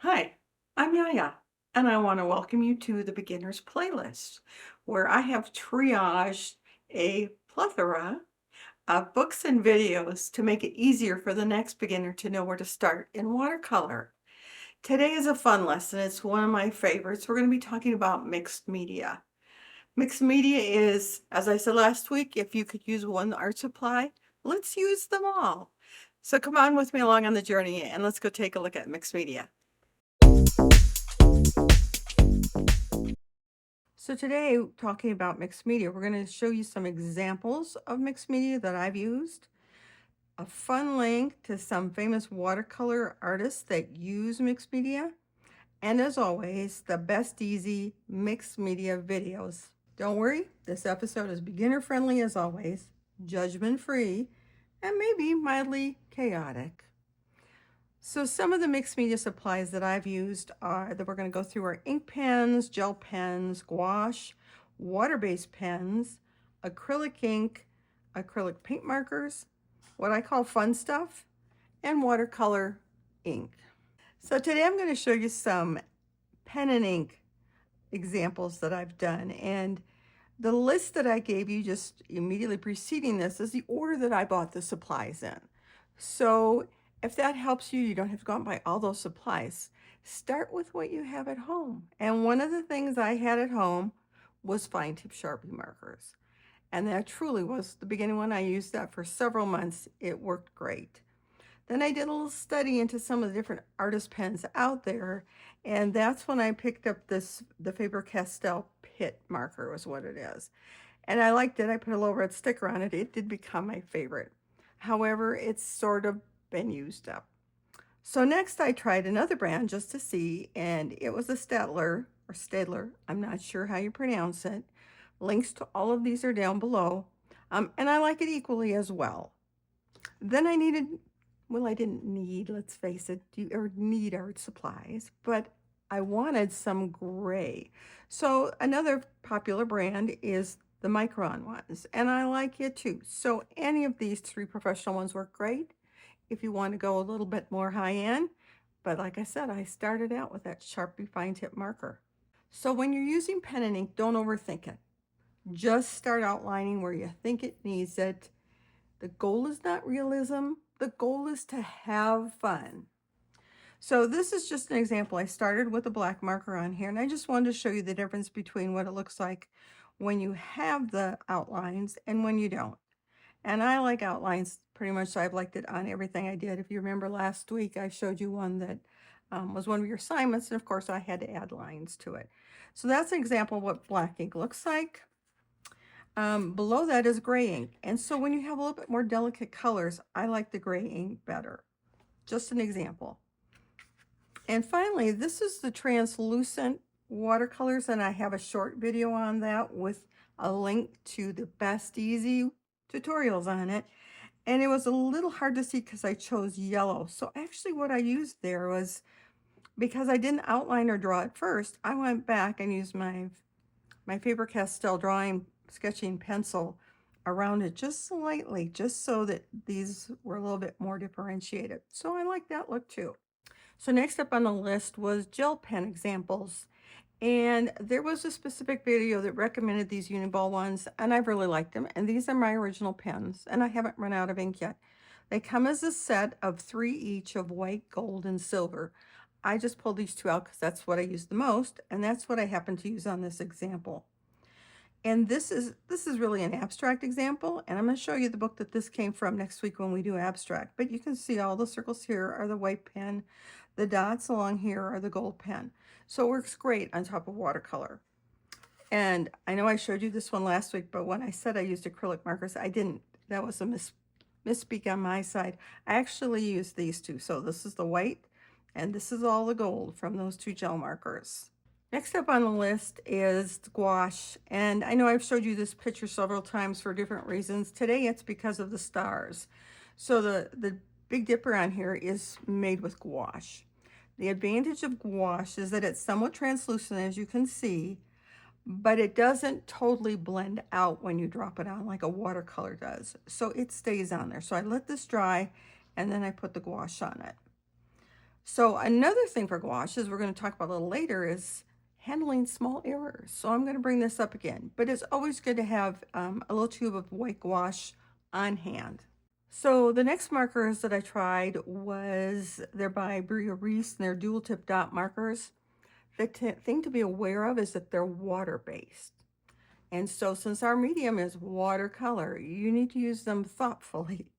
Hi, I'm YaYa, and I want to welcome you to the Beginner's Playlist, where I have triaged a plethora of books and videos to make it easier for the next beginner to know where to start in watercolor. Today is a fun lesson. It's one of my favorites. We're going to be talking about mixed media. Mixed media is, as I said last week, if you could use one art supply, let's use them all. So come on with me along on the journey and let's go take a look at mixed media. So today, talking about mixed media, we're going to show you some examples of mixed media that I've used, a fun link to some famous watercolor artists that use mixed media, and as always, the best easy mixed media videos. Don't worry, this episode is beginner friendly as always, judgment free, and maybe mildly chaotic. So some of the mixed media supplies that I've used are that we're going to go through are ink pens, gel pens, gouache, water-based pens, acrylic ink, acrylic paint markers, what I call fun stuff, and watercolor ink. So today I'm going to show you some pen and ink examples that I've done. And the list that I gave you just immediately preceding this is the order that I bought the supplies in. So if that helps you, you don't have to go out and buy all those supplies. Start with what you have at home. And one of the things I had at home was fine tip Sharpie markers. And that truly was the beginning when I used that for several months. It worked great. Then I did a little study into some of the different artist pens out there, and that's when I picked up the Faber-Castell Pit marker was what it is. And I liked it. I put a little red sticker on it. It did become my favorite. However, it's sort of been used up. So next I tried another brand just to see, and it was a Stadler, or Stadler. I'm not sure how you pronounce it. Links to all of these are down below. And I like it equally as well. Then I needed, well, I didn't need, let's face it, or need art supplies, but I wanted some gray. So another popular brand is the Micron ones, and I like it too. So any of these three professional ones work great if you want to go a little bit more high end. But like I said, I started out with that Sharpie fine tip marker. So when you're using pen and ink, don't overthink it. Just start outlining where you think it needs it. The goal is not realism. The goal is to have fun. So this is just an example. I started with a black marker on here, and I just wanted to show you the difference between what it looks like when you have the outlines and when you don't. And I like outlines pretty much. I've liked it on everything I did. If you remember last week, I showed you one that was one of your assignments, and of course I had to add lines to it. So that's an example of what black ink looks like. Below that is gray ink. And so when you have a little bit more delicate colors, I like the gray ink better. Just an example. And finally, this is the translucent watercolors, and I have a short video on that with a link to the best easy tutorials on it. And it was a little hard to see because I chose yellow. So actually what I used there was, because I didn't outline or draw it first, I went back and used my Faber-Castell drawing sketching pencil around it just slightly, just so that these were a little bit more differentiated. So I like that look too. So next up on the list was gel pen examples. And there was a specific video that recommended these Uniball ones, and I really liked them. And these are my original pens, and I haven't run out of ink yet. They come as a set of 3 each of white, gold, and silver. I just pulled these 2 out because that's what I use the most, and that's what I happen to use on this example. And this is really an abstract example, and I'm going to show you the book that this came from next week when we do abstract. But you can see all the circles here are the white pen, the dots along here are the gold pen. So it works great on top of watercolor. And I know I showed you this one last week, but when I said I used acrylic markers, I didn't. That was a misspeak on my side. I actually used these two. So this is the white, and this is all the gold from those 2 gel markers. Next up on the list is gouache, and I know I've showed you this picture several times for different reasons. Today it's because of the stars. So the Big Dipper on here is made with gouache. The advantage of gouache is that it's somewhat translucent, as you can see, but it doesn't totally blend out when you drop it on like a watercolor does. So it stays on there. So I let this dry, and then I put the gouache on it. So another thing for gouache, as we're going to talk about a little later, is handling small errors. So I'm going to bring this up again, but it's always good to have a little tube of white gouache on hand. So the next markers that I tried they're by Bria Reese, and they're dual tip dot markers. The thing to be aware of is that they're water-based. And so since our medium is watercolor, you need to use them thoughtfully.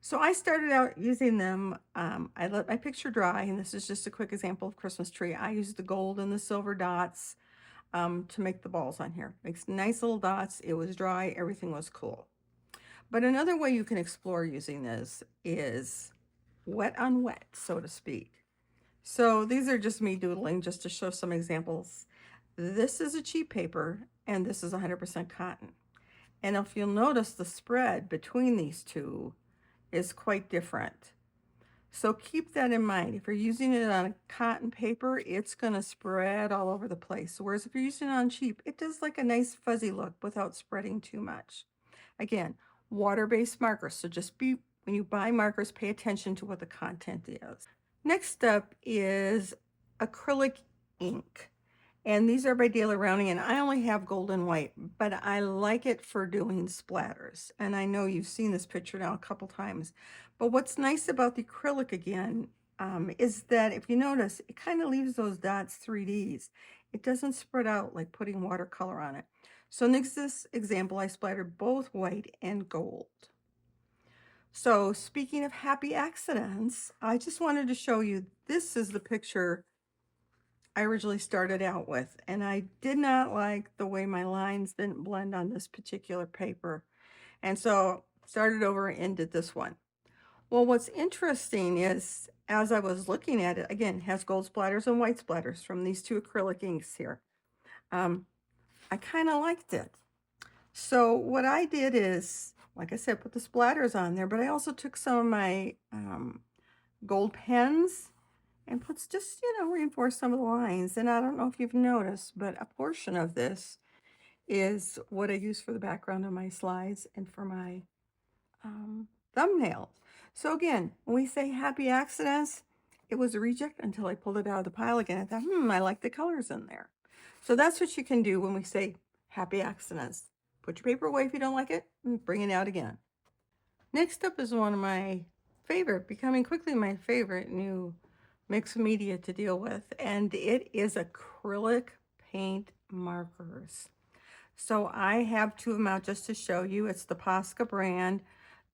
So I started out using them, I let my picture dry, and this is just a quick example of Christmas tree. I used the gold and the silver dots to make the balls on here. Makes nice little dots. It was dry, everything was cool. But another way you can explore using this is wet on wet, so to speak. So these are just me doodling just to show some examples. This is a cheap paper, and this is 100% cotton. And if you'll notice, the spread between these two is quite different. So keep that in mind. If you're using it on a cotton paper, it's going to spread all over the place. Whereas if you're using it on cheap, it does like a nice fuzzy look without spreading too much. Again, water-based markers. So when you buy markers, pay attention to what the content is. Next up is acrylic ink. And these are by Daler Rowney, and I only have gold and white, but I like it for doing splatters. And I know you've seen this picture now a couple times. But what's nice about the acrylic again is that if you notice, it kind of leaves those dots 3Ds. It doesn't spread out like putting watercolor on it. So in this example, I splattered both white and gold. So speaking of happy accidents, I just wanted to show you, this is the picture I originally started out with, and I did not like the way my lines didn't blend on this particular paper. And so started over and did this one. Well, what's interesting is as I was looking at it, again, it has gold splatters and white splatters from these two acrylic inks here. I kind of liked it. So what I did is, like I said, put the splatters on there, but I also took some of my gold pens and puts just, reinforce some of the lines. And I don't know if you've noticed, but a portion of this is what I use for the background of my slides and for my thumbnails. So again, when we say happy accidents, it was a reject until I pulled it out of the pile again. I thought, I like the colors in there. So that's what you can do when we say happy accidents. Put your paper away if you don't like it and bring it out again. Next up is one of my becoming quickly my favorite new mixed media to deal with, and it is acrylic paint markers. So I have two of them out just to show you. It's the Posca brand.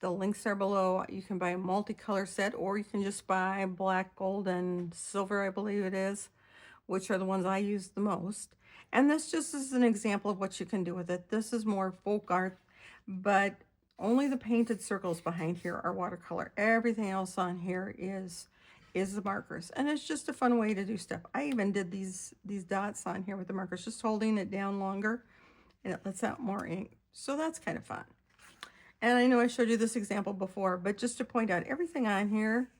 The links are below. You can buy a multicolor set, or you can just buy black, gold, and silver, I believe it is, which are the ones I use the most. And this just is an example of what you can do with it. This is more folk art, but only the painted circles behind here are watercolor. Everything else on here is the markers, and it's just a fun way to do stuff. I even did these dots on here with the markers, just holding it down longer, and it lets out more ink. So that's kind of fun. And I know I showed you this example before, but just to point out, everything on here,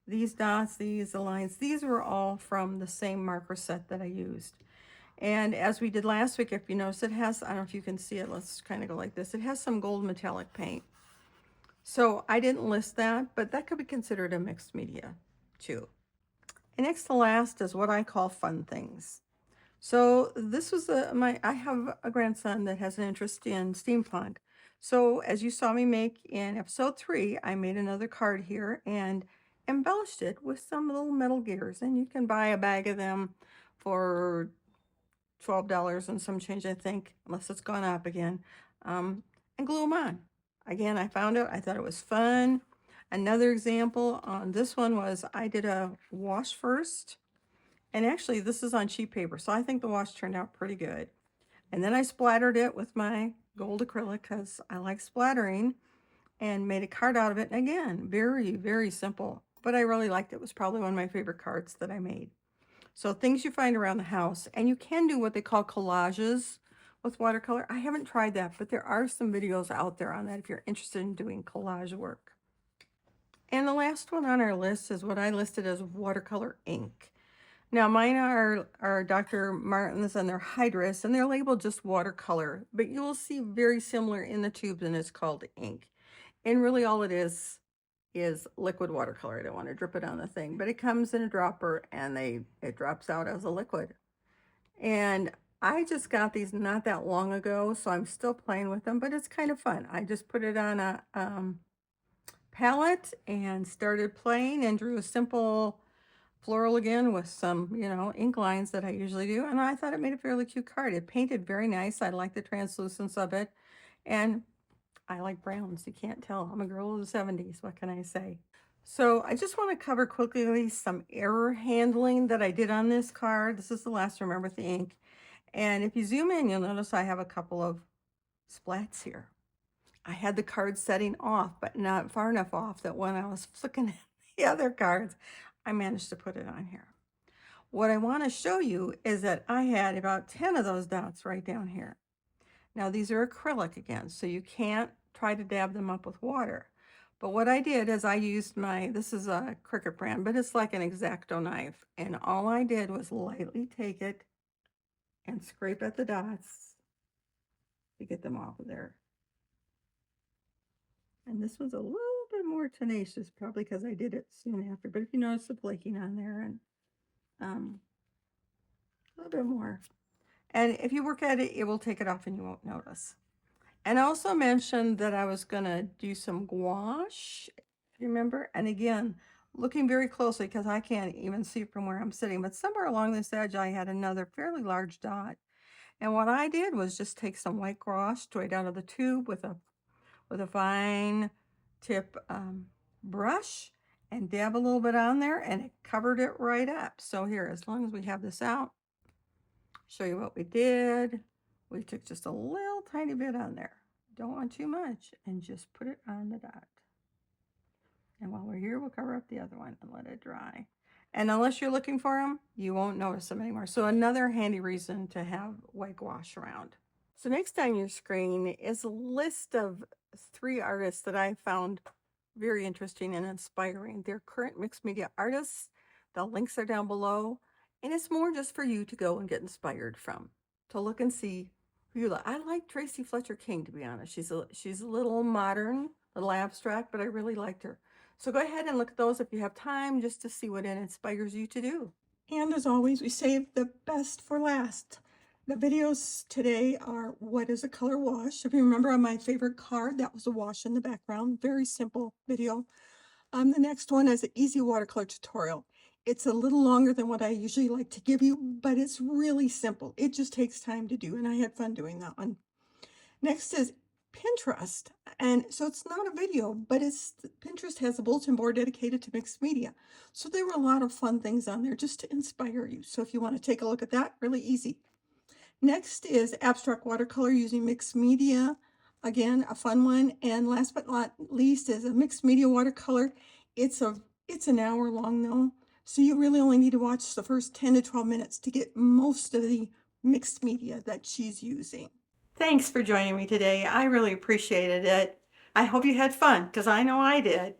these dots, the lines, these were all from the same marker set that I used. And as we did last week, if you notice, it has, I don't know if you can see it, let's kind of go like this. It has some gold metallic paint. So I didn't list that, but that could be considered a mixed media too. And next to last is what I call fun things. So this was I have a grandson that has an interest in steampunk. So as you saw me make in episode 3, I made another card here and embellished it with some little metal gears. And you can buy a bag of them for $12 and some change, I think, unless it's gone up again, and glue them on. Again, I found it. I thought it was fun. Another example on this one was I did a wash first. And actually, this is on cheap paper, so I think the wash turned out pretty good. And then I splattered it with my gold acrylic because I like splattering, and made a card out of it. And again, very, very simple, but I really liked it. It was probably one of my favorite cards that I made. So things you find around the house, and you can do what they call collages with watercolor. I haven't tried that, but there are some videos out there on that if you're interested in doing collage work. And the last one on our list is what I listed as watercolor ink. Now mine are Dr. Martin's, and they're hydrous, and they're labeled just watercolor, but you will see very similar in the tubes, and it's called ink. And really all it is is liquid watercolor. I don't want to drip it on the thing, but it comes in a dropper and it drops out as a liquid. And I just got these not that long ago, so I'm still playing with them, but it's kind of fun. I just put it on a palette and started playing and drew a simple floral again with some, you know, ink lines that I usually do. And I thought it made a fairly cute card. It painted very nice. I like the translucence of it. And I like browns. You can't tell. I'm a girl of the 70s. What can I say? So I just want to cover quickly some error handling that I did on this card. This is the last Remember with the ink. And if you zoom in, you'll notice I have a couple of splats here. I had the card setting off, but not far enough off that when I was flicking at the other cards, I managed to put it on here. What I want to show you is that I had about 10 of those dots right down here. Now these are acrylic again, so you can't try to dab them up with water. But what I did is I used this is a Cricut brand, but it's like an X-Acto knife. And all I did was lightly take it and scrape at the dots to get them off of there. And this was a little bit more tenacious, probably because I did it soon after. But if you notice the flaking on there and a little bit more. And if you work at it, it will take it off and you won't notice. And I also mentioned that I was going to do some gouache, remember? And again, looking very closely because I can't even see from where I'm sitting, but somewhere along this edge, I had another fairly large dot. And what I did was just take some white gouache straight out of the tube with a fine tip brush and dab a little bit on there, and it covered it right up. So here, as long as we have this out, show you what we did. We took just a little tiny bit on there. Don't want too much, and just put it on the dot. And while we're here, we'll cover up the other one and let it dry. And unless you're looking for them, you won't notice them anymore. So another handy reason to have white gouache around. So next on your screen is a list of 3 artists that I found very interesting and inspiring. They're current mixed media artists. The links are down below. And it's more just for you to go and get inspired from, to look and see who you like. I like Tracy Fletcher King, to be honest. She's a little modern, a little abstract, but I really liked her. So go ahead and look at those if you have time, just to see what it inspires you to do. And as always, we save the best for last. The videos today are what is a color wash. If you remember on my favorite card, that was a wash in the background. Very simple video. The next one is an easy watercolor tutorial. It's a little longer than what I usually like to give you, but it's really simple. It just takes time to do, and I had fun doing that one. Next is Pinterest. And so it's not a video, but Pinterest has a bulletin board dedicated to mixed media. So there were a lot of fun things on there just to inspire you. So if you want to take a look at that, really easy. Next is abstract watercolor using mixed media. Again, a fun one. And last but not least is a mixed media watercolor. It's an hour long though. So you really only need to watch the first 10 to 12 minutes to get most of the mixed media that she's using. Thanks for joining me today. I really appreciated it. I hope you had fun, because I know I did.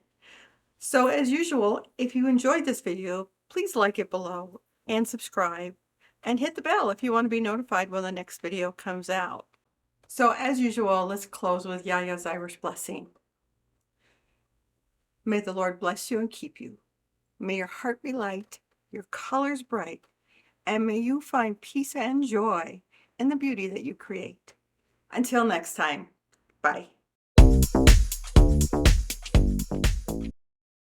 So as usual, if you enjoyed this video, please like it below and subscribe and hit the bell if you want to be notified when the next video comes out. So as usual, let's close with YaYa's Irish blessing. May the Lord bless you and keep you. May your heart be light, your colors bright, and may you find peace and joy in the beauty that you create. Until next time, bye.